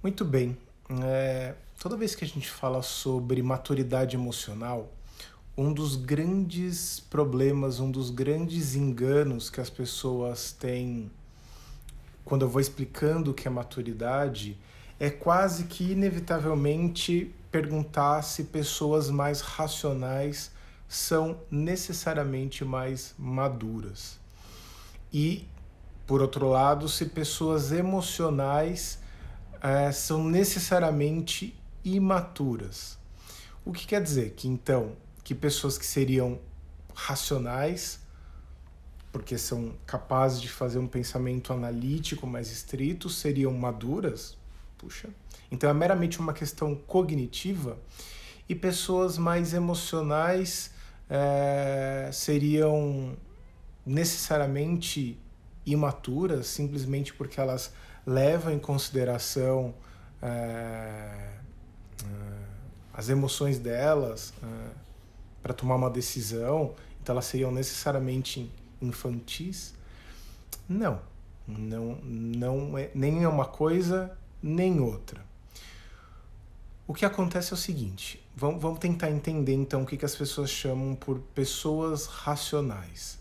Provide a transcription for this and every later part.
Muito bem. Toda vez que a gente fala sobre maturidade emocional, um dos grandes problemas, um dos grandes enganos que as pessoas têm quando eu vou explicando o que é maturidade é quase que inevitavelmente perguntar se pessoas mais racionais são necessariamente mais maduras. E, por outro lado, se pessoas emocionais são necessariamente imaturas. O que quer dizer? Que então, que pessoas que seriam racionais, porque são capazes de fazer um pensamento analítico mais estrito, seriam maduras? Puxa. Então é meramente uma questão cognitiva, e pessoas mais emocionais seriam necessariamente imaturas, simplesmente porque elas levam em consideração é, as emoções delas para tomar uma decisão, então elas seriam necessariamente infantis? Não, não é nem é uma coisa nem outra. O que acontece é o seguinte, vamos tentar entender então o que as pessoas chamam por pessoas racionais.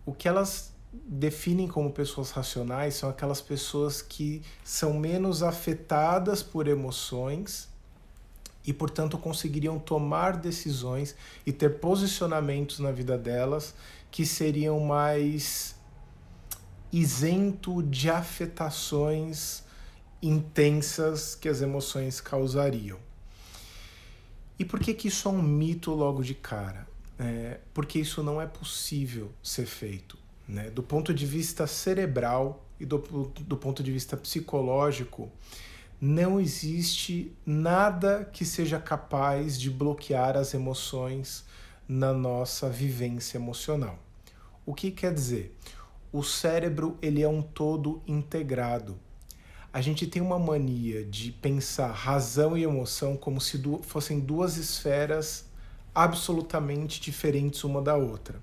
O que elas definem como pessoas racionais são aquelas pessoas que são menos afetadas por emoções e, portanto, conseguiriam tomar decisões e ter posicionamentos na vida delas que seriam mais isento de afetações intensas que as emoções causariam. E por que isso é um mito logo de cara? Porque isso não é possível ser feito. Né? Do ponto de vista cerebral e do ponto de vista psicológico, não existe nada que seja capaz de bloquear as emoções na nossa vivência emocional. O que quer dizer? O cérebro ele é um todo integrado. A gente tem uma mania de pensar razão e emoção como se fossem duas esferas absolutamente diferentes uma da outra.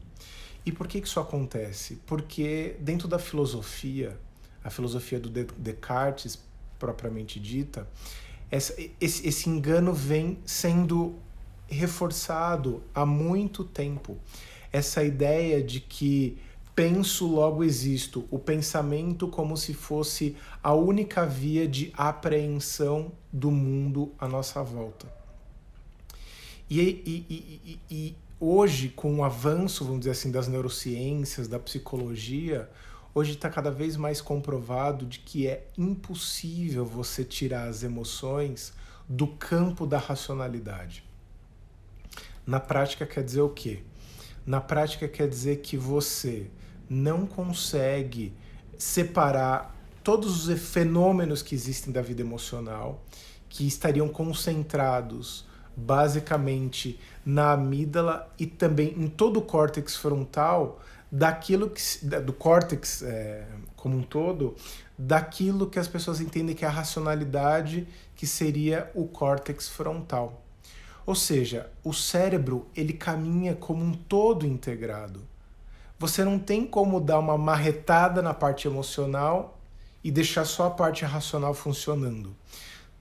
E por que isso acontece? Porque dentro da filosofia, a filosofia do Descartes, propriamente dita, esse engano vem sendo reforçado há muito tempo. Essa ideia de que penso, logo existo, o pensamento como se fosse a única via de apreensão do mundo à nossa volta. E hoje, com o avanço, vamos dizer assim, das neurociências, da psicologia, hoje está cada vez mais comprovado de que é impossível você tirar as emoções do campo da racionalidade. Na prática quer dizer o quê? Na prática quer dizer que você não consegue separar todos os fenômenos que existem da vida emocional, que estariam concentrados basicamente na amígdala e também em todo o córtex frontal, daquilo que, do córtex como um todo, daquilo que as pessoas entendem que é a racionalidade, que seria o córtex frontal. Ou seja, o cérebro ele caminha como um todo integrado. Você não tem como dar uma marretada na parte emocional e deixar só a parte racional funcionando.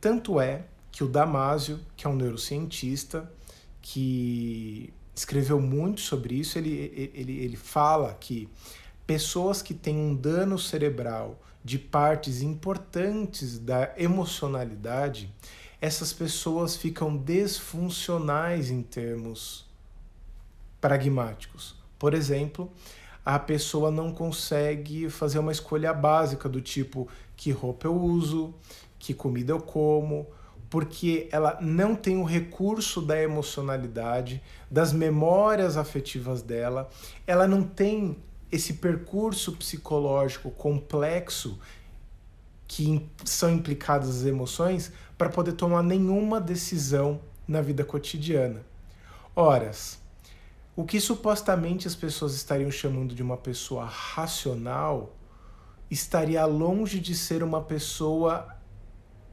Tanto é que o Damasio, que é um neurocientista, que escreveu muito sobre isso, ele fala que pessoas que têm um dano cerebral de partes importantes da emocionalidade, essas pessoas ficam desfuncionais em termos pragmáticos. Por exemplo, a pessoa não consegue fazer uma escolha básica do tipo que roupa eu uso, que comida eu como, porque ela não tem o recurso da emocionalidade, das memórias afetivas dela, ela não tem esse percurso psicológico complexo que são implicadas as emoções para poder tomar nenhuma decisão na vida cotidiana. Ora, o que supostamente as pessoas estariam chamando de uma pessoa racional estaria longe de ser uma pessoa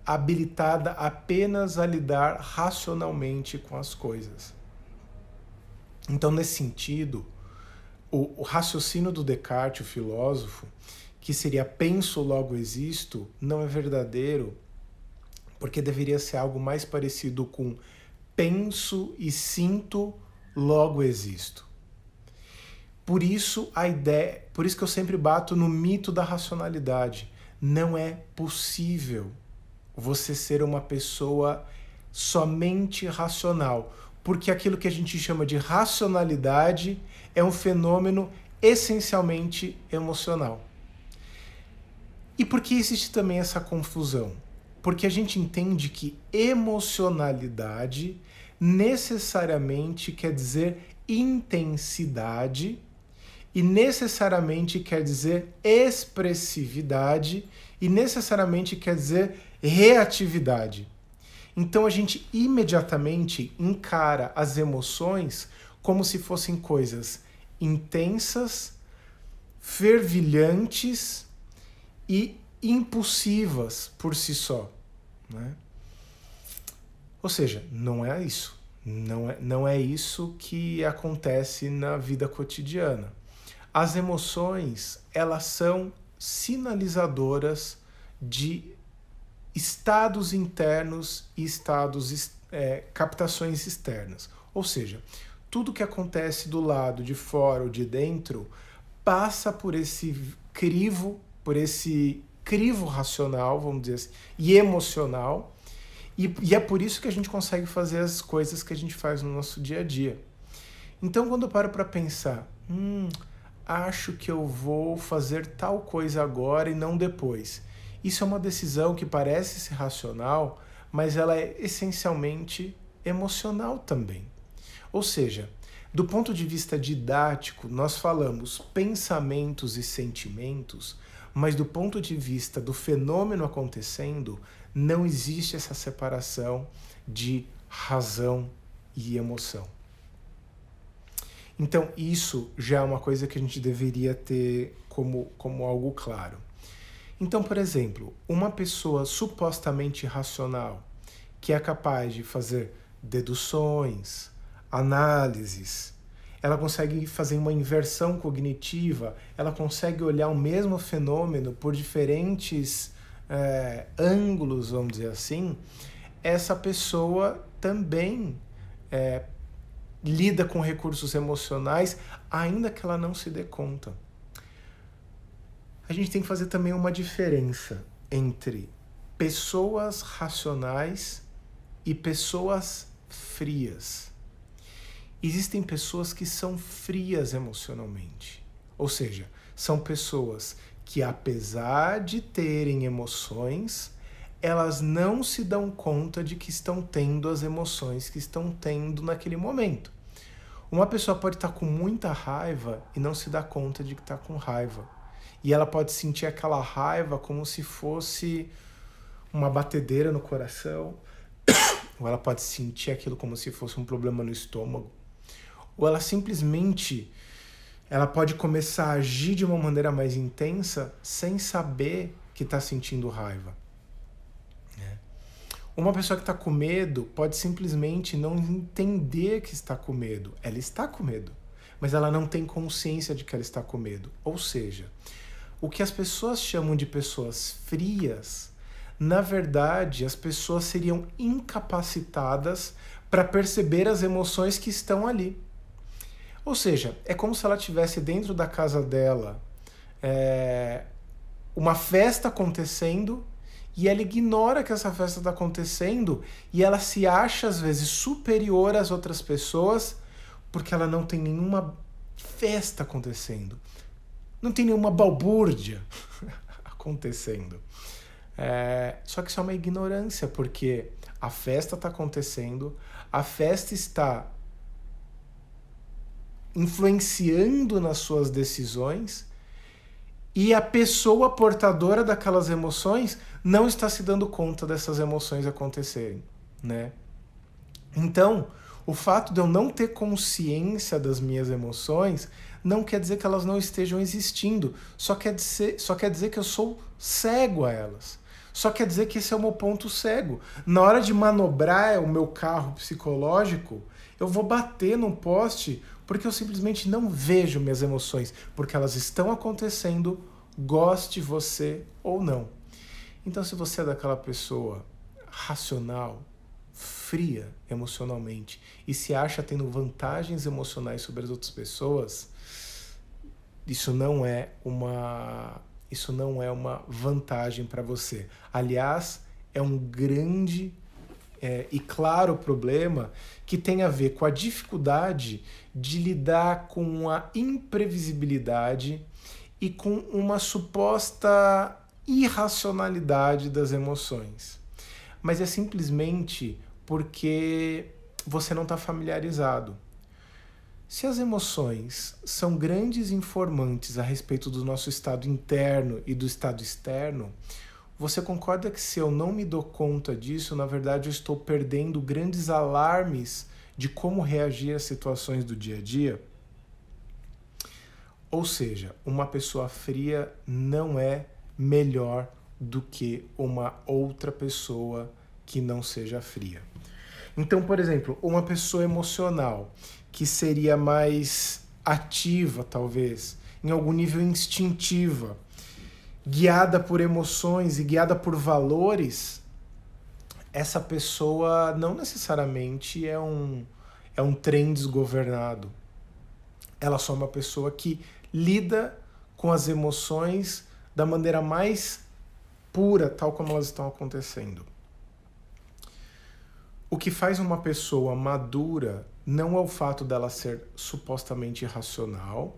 habilitada apenas a lidar racionalmente com as coisas. Então, nesse sentido, o raciocínio do Descartes, o filósofo, que seria penso, logo existo, não é verdadeiro, porque deveria ser algo mais parecido com penso e sinto, logo existo. Por isso que eu sempre bato no mito da racionalidade. Não é possível você ser uma pessoa somente racional, porque aquilo que a gente chama de racionalidade é um fenômeno essencialmente emocional. E por que existe também essa confusão? Porque a gente entende que emocionalidade necessariamente quer dizer intensidade e necessariamente quer dizer expressividade e necessariamente quer dizer reatividade. Então a gente imediatamente encara as emoções como se fossem coisas intensas, fervilhantes e impulsivas por si só, né? Ou seja, não é isso. Não é isso que acontece na vida cotidiana. As emoções, elas são sinalizadoras de estados internos e captações externas. Ou seja, tudo que acontece do lado de fora ou de dentro passa por esse crivo racional, vamos dizer assim, e emocional, e é por isso que a gente consegue fazer as coisas que a gente faz no nosso dia a dia. Então, quando eu paro para pensar, acho que eu vou fazer tal coisa agora e não depois. Isso é uma decisão que parece ser racional, mas ela é essencialmente emocional também. Ou seja, do ponto de vista didático, nós falamos pensamentos e sentimentos, mas do ponto de vista do fenômeno acontecendo, não existe essa separação de razão e emoção. Então, isso já é uma coisa que a gente deveria ter como algo claro. Então, por exemplo, uma pessoa supostamente racional, que é capaz de fazer deduções, análises, ela consegue fazer uma inversão cognitiva, ela consegue olhar o mesmo fenômeno por diferentes ângulos, vamos dizer assim, essa pessoa também lida com recursos emocionais, ainda que ela não se dê conta. A gente tem que fazer também uma diferença entre pessoas racionais e pessoas frias. Existem pessoas que são frias emocionalmente, ou seja, são pessoas que, apesar de terem emoções, elas não se dão conta de que estão tendo as emoções que estão tendo naquele momento. Uma pessoa pode estar com muita raiva e não se dá conta de que está com raiva. E ela pode sentir aquela raiva como se fosse uma batedeira no coração, ou ela pode sentir aquilo como se fosse um problema no estômago, ou ela simplesmente pode começar a agir de uma maneira mais intensa sem saber que está sentindo raiva. Uma pessoa que está com medo pode simplesmente não entender que está com medo. Ela está com medo, mas ela não tem consciência de que ela está com medo. Ou seja, o que as pessoas chamam de pessoas frias, na verdade, as pessoas seriam incapacitadas para perceber as emoções que estão ali. Ou seja, é como se ela tivesse dentro da casa dela uma festa acontecendo e ela ignora que essa festa está acontecendo e ela se acha, às vezes, superior às outras pessoas porque ela não tem nenhuma festa acontecendo. Não tem nenhuma balbúrdia acontecendo. Só que isso é uma ignorância, porque a festa está acontecendo, a festa está influenciando nas suas decisões e a pessoa portadora daquelas emoções não está se dando conta dessas emoções acontecerem, né? Então, o fato de eu não ter consciência das minhas emoções não quer dizer que elas não estejam existindo, só quer dizer que eu sou cego a elas. Só quer dizer que esse é o meu ponto cego. Na hora de manobrar o meu carro psicológico, eu vou bater num poste porque eu simplesmente não vejo minhas emoções, porque elas estão acontecendo, goste você ou não. Então, se você é daquela pessoa racional, fria emocionalmente e se acha tendo vantagens emocionais sobre as outras pessoas, isso não é uma vantagem para você. Aliás, é um grande e claro problema que tem a ver com a dificuldade de lidar com a imprevisibilidade e com uma suposta irracionalidade das emoções. Mas é simplesmente porque você não está familiarizado. Se as emoções são grandes informantes a respeito do nosso estado interno e do estado externo, você concorda que se eu não me dou conta disso, na verdade eu estou perdendo grandes alarmes de como reagir às situações do dia a dia? Ou seja, uma pessoa fria não é melhor do que uma outra pessoa que não seja fria. Então, por exemplo, uma pessoa emocional que seria mais ativa, talvez, em algum nível instintiva, guiada por emoções e guiada por valores, essa pessoa não necessariamente é um trem desgovernado. Ela só é uma pessoa que lida com as emoções da maneira mais pura, tal como elas estão acontecendo. O que faz uma pessoa madura não é o fato dela ser supostamente racional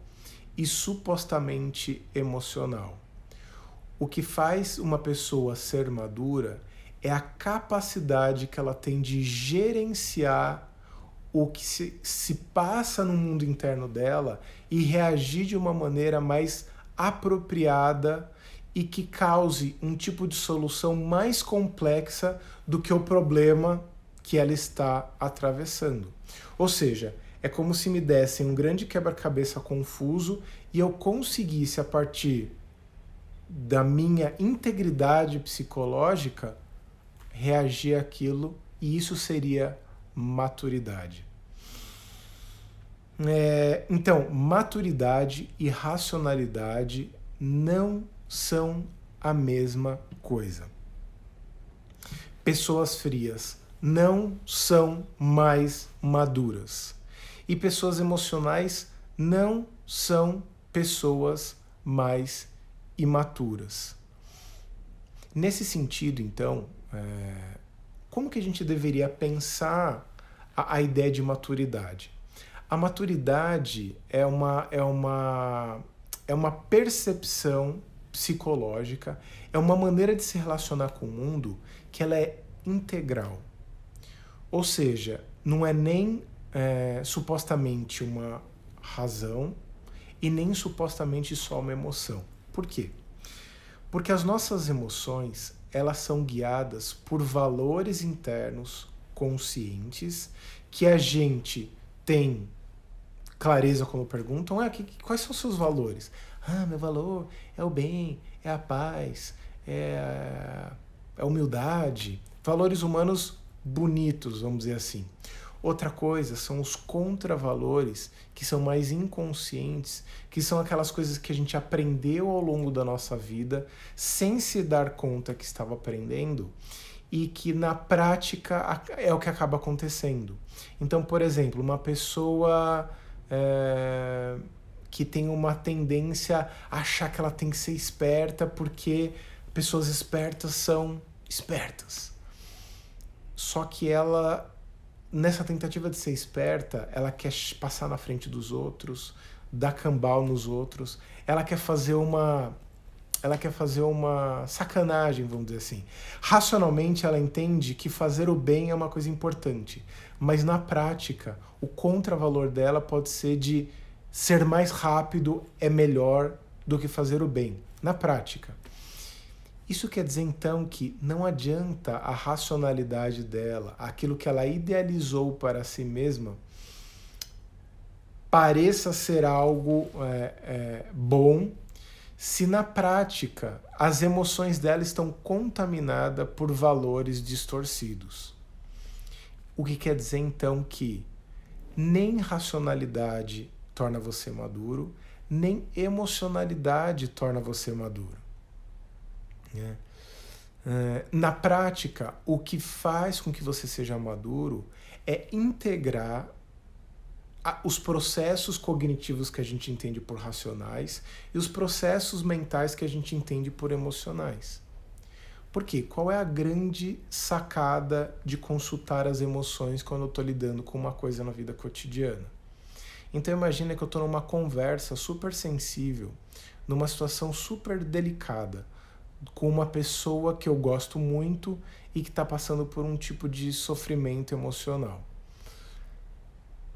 e supostamente emocional. O que faz uma pessoa ser madura é a capacidade que ela tem de gerenciar o que se passa no mundo interno dela e reagir de uma maneira mais apropriada e que cause um tipo de solução mais complexa do que o problema que ela está atravessando. Ou seja, é como se me dessem um grande quebra-cabeça confuso e eu conseguisse, a partir da minha integridade psicológica, reagir àquilo, e isso seria maturidade. Então, maturidade e racionalidade não são a mesma coisa. Pessoas frias não são mais maduras. E pessoas emocionais não são pessoas mais imaturas. Nesse sentido, então, como que a gente deveria pensar a ideia de maturidade? A maturidade é uma percepção psicológica, é uma maneira de se relacionar com o mundo que ela é integral. Ou seja, não é nem supostamente uma razão e nem supostamente só uma emoção. Por quê? Porque as nossas emoções, elas são guiadas por valores internos conscientes que a gente tem clareza quando perguntam, quais são os seus valores? Meu valor é o bem, é a paz, é a humildade, valores humanos bonitos, vamos dizer assim. Outra coisa são os contravalores, que são mais inconscientes, que são aquelas coisas que a gente aprendeu ao longo da nossa vida, sem se dar conta que estava aprendendo, e que na prática é o que acaba acontecendo. Então, por exemplo, uma pessoa que tem uma tendência a achar que ela tem que ser esperta porque pessoas espertas são espertas. Só que ela, nessa tentativa de ser esperta, ela quer passar na frente dos outros, dar cambal nos outros, ela quer fazer uma sacanagem, vamos dizer assim. Racionalmente, ela entende que fazer o bem é uma coisa importante, mas na prática, o contravalor dela pode ser de ser mais rápido é melhor do que fazer o bem, na prática. Isso quer dizer, então, que não adianta a racionalidade dela, aquilo que ela idealizou para si mesma, pareça ser algo bom, se na prática as emoções dela estão contaminadas por valores distorcidos. O que quer dizer, então, que nem racionalidade torna você maduro, nem emocionalidade torna você maduro. Na prática, o que faz com que você seja maduro é integrar os processos cognitivos que a gente entende por racionais e os processos mentais que a gente entende por emocionais. Por quê? Qual é a grande sacada de consultar as emoções quando eu estou lidando com uma coisa na vida cotidiana? Então imagina que eu estou numa conversa super sensível, numa situação super delicada, com uma pessoa que eu gosto muito e que está passando por um tipo de sofrimento emocional.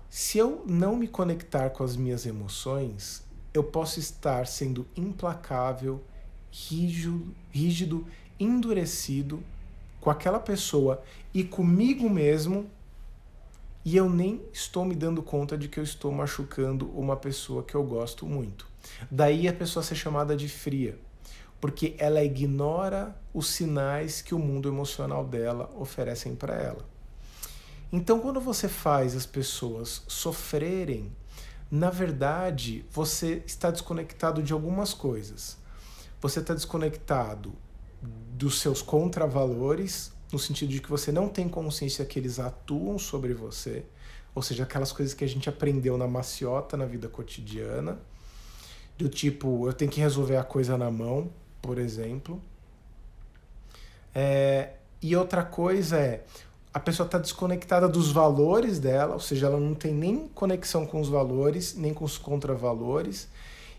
Se eu não me conectar com as minhas emoções, eu posso estar sendo implacável, rígido, endurecido com aquela pessoa e comigo mesmo, e eu nem estou me dando conta de que eu estou machucando uma pessoa que eu gosto muito. Daí a pessoa ser chamada de fria, porque ela ignora os sinais que o mundo emocional dela oferecem para ela. Então, quando você faz as pessoas sofrerem, na verdade, você está desconectado de algumas coisas. Você está desconectado dos seus contravalores, no sentido de que você não tem consciência que eles atuam sobre você, ou seja, aquelas coisas que a gente aprendeu na maciota, na vida cotidiana, do tipo, eu tenho que resolver a coisa na mão, por exemplo. E outra coisa é, a pessoa está desconectada dos valores dela, ou seja, ela não tem nem conexão com os valores, nem com os contravalores.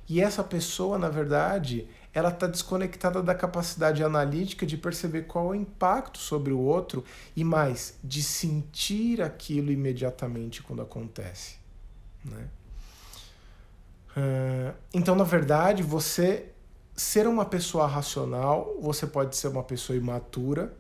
E essa pessoa, na verdade, ela está desconectada da capacidade analítica de perceber qual é o impacto sobre o outro e mais, de sentir aquilo imediatamente quando acontece, né? Então, na verdade, você ser uma pessoa racional, você pode ser uma pessoa imatura,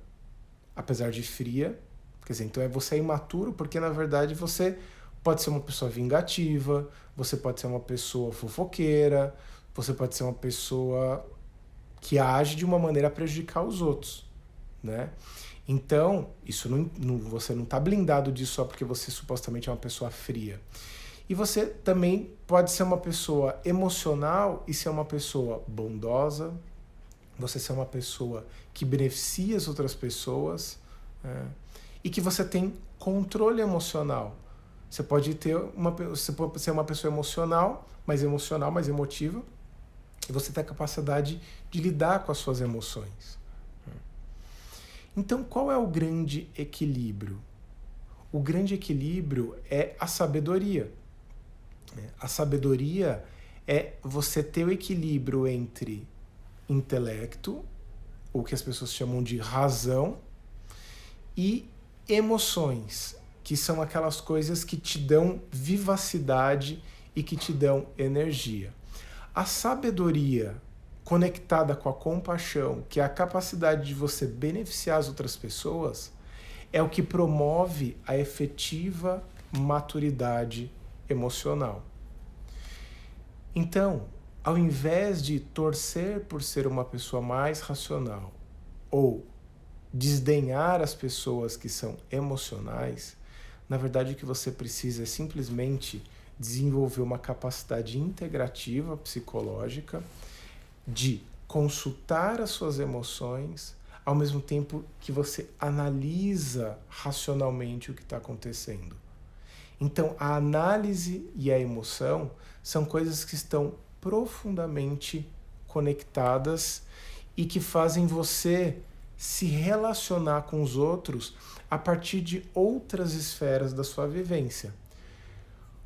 apesar de fria. Quer dizer, então você é imaturo porque, na verdade, você pode ser uma pessoa vingativa, você pode ser uma pessoa fofoqueira, você pode ser uma pessoa que age de uma maneira a prejudicar os outros, né? Então, isso você não está blindado disso só porque você supostamente é uma pessoa fria. E você também pode ser uma pessoa emocional e ser uma pessoa bondosa, você ser uma pessoa que beneficia as outras pessoas, né? E que você tem controle emocional. Você pode ser uma pessoa emocional mais emotiva, e você tem a capacidade de lidar com as suas emoções. Então, qual é o grande equilíbrio? O grande equilíbrio é a sabedoria. A sabedoria é você ter o equilíbrio entre intelecto, o que as pessoas chamam de razão, e emoções, que são aquelas coisas que te dão vivacidade e que te dão energia. A sabedoria conectada com a compaixão, que é a capacidade de você beneficiar as outras pessoas, é o que promove a efetiva maturidade emocional. Então, ao invés de torcer por ser uma pessoa mais racional ou desdenhar as pessoas que são emocionais, na verdade o que você precisa é simplesmente desenvolver uma capacidade integrativa psicológica de consultar as suas emoções ao mesmo tempo que você analisa racionalmente o que está acontecendo. Então, a análise e a emoção são coisas que estão profundamente conectadas e que fazem você se relacionar com os outros a partir de outras esferas da sua vivência.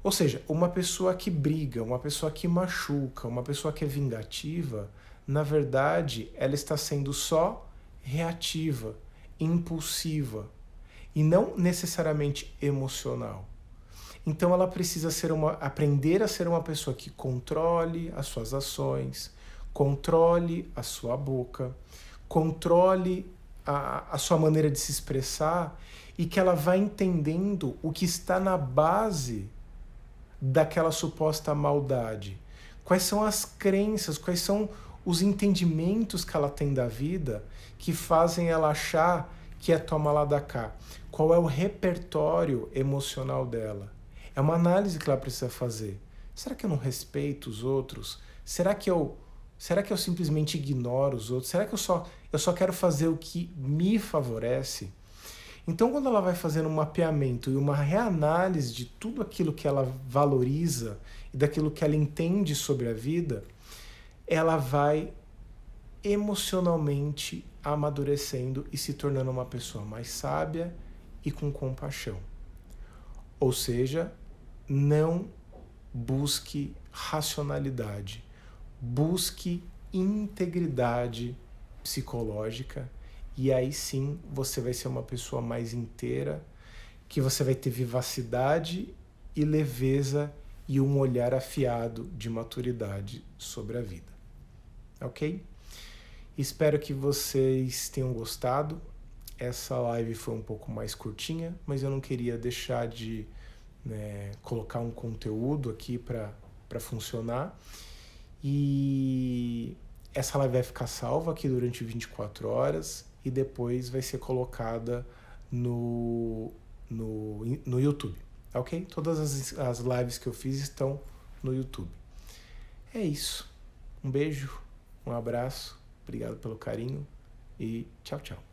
Ou seja, uma pessoa que briga, uma pessoa que machuca, uma pessoa que é vingativa, na verdade, ela está sendo só reativa, impulsiva e não necessariamente emocional. Então ela precisa aprender a ser uma pessoa que controle as suas ações, controle a sua boca, controle a sua maneira de se expressar e que ela vai entendendo o que está na base daquela suposta maldade. Quais são as crenças, quais são os entendimentos que ela tem da vida que fazem ela achar que é toma lá da cá. Qual é o repertório emocional dela? É uma análise que ela precisa fazer. Será que eu não respeito os outros? Será que eu Será que eu simplesmente ignoro os outros? Será que eu só quero fazer o que me favorece? Então, quando ela vai fazendo um mapeamento e uma reanálise de tudo aquilo que ela valoriza e daquilo que ela entende sobre a vida, ela vai emocionalmente amadurecendo e se tornando uma pessoa mais sábia e com compaixão. Ou seja, não busque racionalidade, busque integridade psicológica, e aí sim você vai ser uma pessoa mais inteira, que você vai ter vivacidade e leveza e um olhar afiado de maturidade sobre a vida. Ok? Espero que vocês tenham gostado. Essa live foi um pouco mais curtinha, mas eu não queria deixar de colocar um conteúdo aqui para funcionar. E essa live vai ficar salva aqui durante 24 horas e depois vai ser colocada no YouTube, ok? Todas as lives que eu fiz estão no YouTube. É isso. Um beijo, um abraço, obrigado pelo carinho e tchau, tchau.